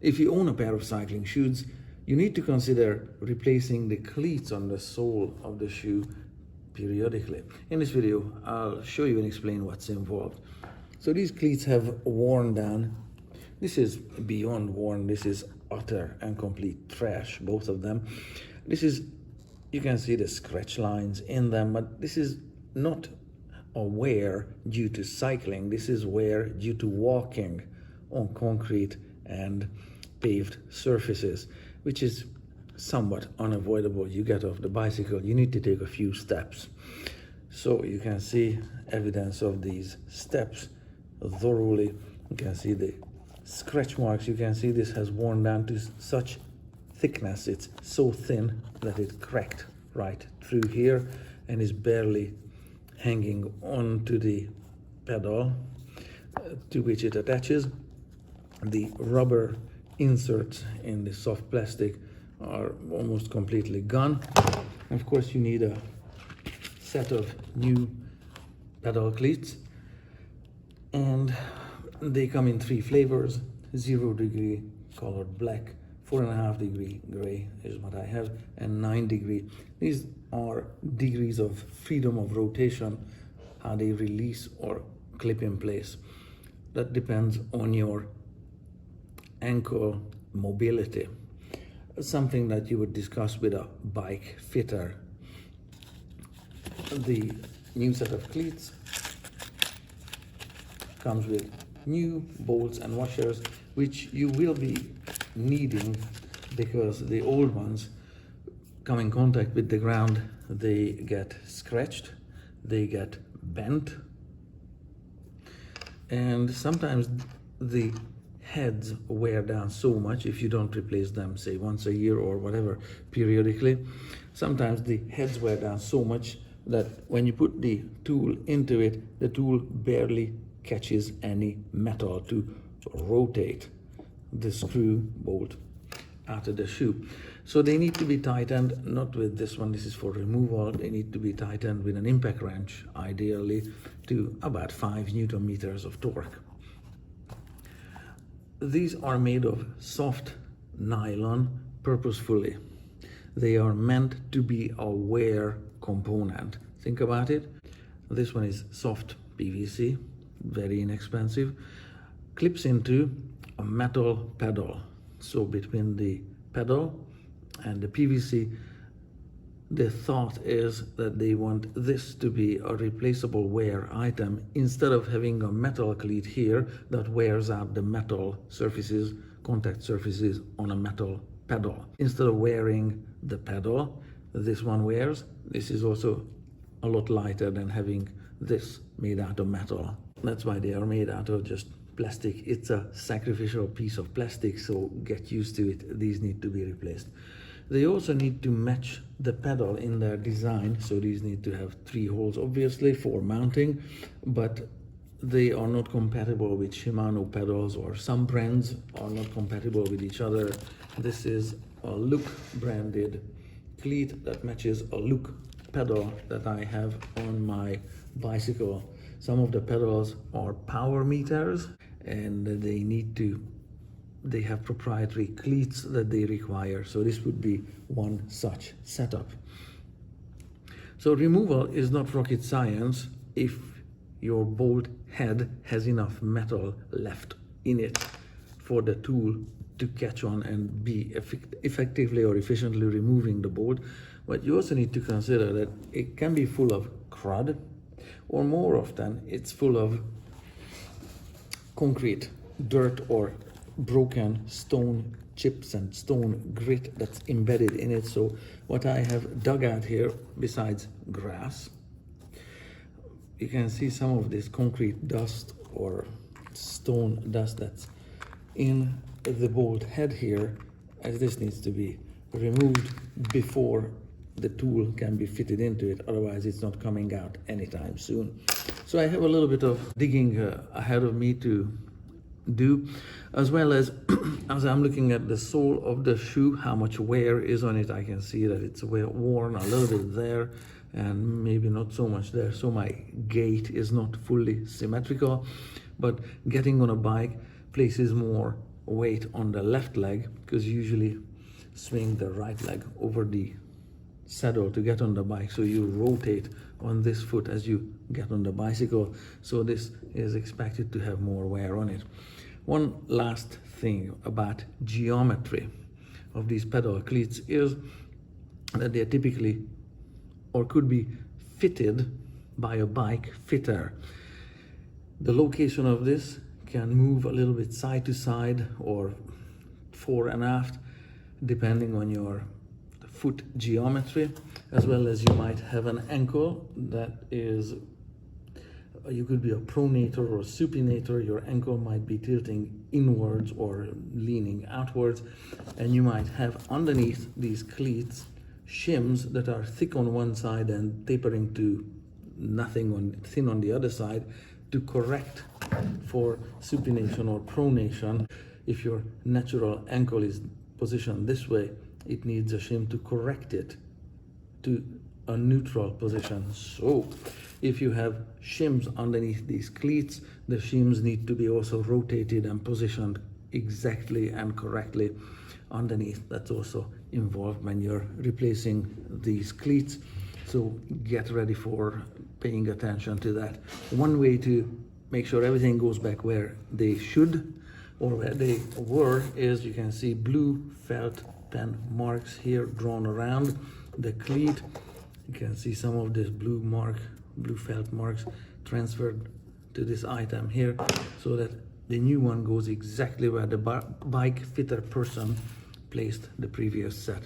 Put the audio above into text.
If you own a pair of cycling shoes, you need to consider replacing the cleats on the sole of the shoe periodically. In this video, I'll show you and explain what's involved. So these cleats have worn down. This is beyond worn. This is utter and complete trash, both of them. This is, you can see the scratch lines in them, but this is not a wear due to cycling. This is wear due to walking on concrete and paved surfaces, which is somewhat unavoidable. You get off the bicycle, you need to take a few steps. So you can see evidence of these steps thoroughly. You can see the scratch marks. You can see this has worn down to such thickness. It's so thin that it cracked right through here and is barely hanging onto the pedal to which it attaches. The rubber inserts in the soft plastic are almost completely gone. Of course, you need a set of new pedal cleats, and they come in 3 flavors: 0 degree colored black, 4.5 degree gray is what I have, and 9 degree. These are degrees of freedom of rotation, how they release or clip in place. That depends on your ankle mobility, something that you would discuss with a bike fitter. The new set of cleats comes with new bolts and washers, which you will be needing because the old ones come in contact with the ground, they get scratched, they get bent, and sometimes the heads wear down so much if you don't replace them, say once a year or whatever, periodically. Sometimes the heads wear down so much that when you put the tool into it, the tool barely catches any metal to rotate the screw bolt out of the shoe. So they need to be tightened, not with this one, this is for removal. They need to be tightened with an impact wrench, ideally, to about 5 Newton meters of torque. These are made of soft nylon purposefully. They are meant to be a wear component. Think about it. This one is soft PVC, very inexpensive, clips into a metal pedal. So between the pedal and the PVC, the thought is that they want this to be a replaceable wear item instead of having a metal cleat here that wears out the metal surfaces, contact surfaces on a metal pedal. Instead of wearing the pedal, this one wears. This is also a lot lighter than having this made out of metal. That's why they are made out of just plastic. It's a sacrificial piece of plastic, so get used to it. These need to be replaced. They also need to match the pedal in their design, so these need to have 3 holes, obviously, for mounting, but they are not compatible with Shimano pedals, or some brands are not compatible with each other. This is a Look branded cleat that matches a Look pedal that I have on my bicycle. Some of the pedals are power meters, and they have proprietary cleats that they require. So this would be one such setup. So removal is not rocket science if your bolt head has enough metal left in it for the tool to catch on and be effectively or efficiently removing the bolt. But you also need to consider that it can be full of crud, or more often it's full of concrete, dirt, or broken stone chips and stone grit that's embedded in it. So what I have dug out here, besides grass, you can see some of this concrete dust or stone dust that's in the bolt head here, as this needs to be removed before the tool can be fitted into it, otherwise it's not coming out anytime soon. So I have a little bit of digging ahead of me to do, as well as as I'm looking at the sole of the shoe, how much wear is on it. I can see that it's worn a little bit there and maybe not so much there, so my gait is not fully symmetrical. But getting on a bike places more weight on the left leg, because you usually swing the right leg over the saddle to get on the bike, so you rotate on this foot as you get on the bicycle, so this is expected to have more wear on it. One last thing about geometry of these pedal cleats is that they are typically or could be fitted by a bike fitter. The location of this can move a little bit side to side or fore and aft depending on your foot geometry, as well as you might have an ankle that is, you could be a pronator or a supinator. Your ankle might be tilting inwards or leaning outwards, and you might have underneath these cleats shims that are thick on one side and tapering to thin on the other side to correct for supination or pronation. If your natural ankle is positioned this way, it needs a shim to correct it to a neutral position. So if you have shims underneath these cleats, the shims need to be also rotated and positioned exactly and correctly underneath. That's also involved when you're replacing these cleats, so get ready for paying attention to that. One way to make sure everything goes back where they should or where they were is, you can see blue felt pen marks here drawn around the cleat. You can see some of this blue felt marks transferred to this item here, so that the new one goes exactly where the bike fitter person placed the previous set.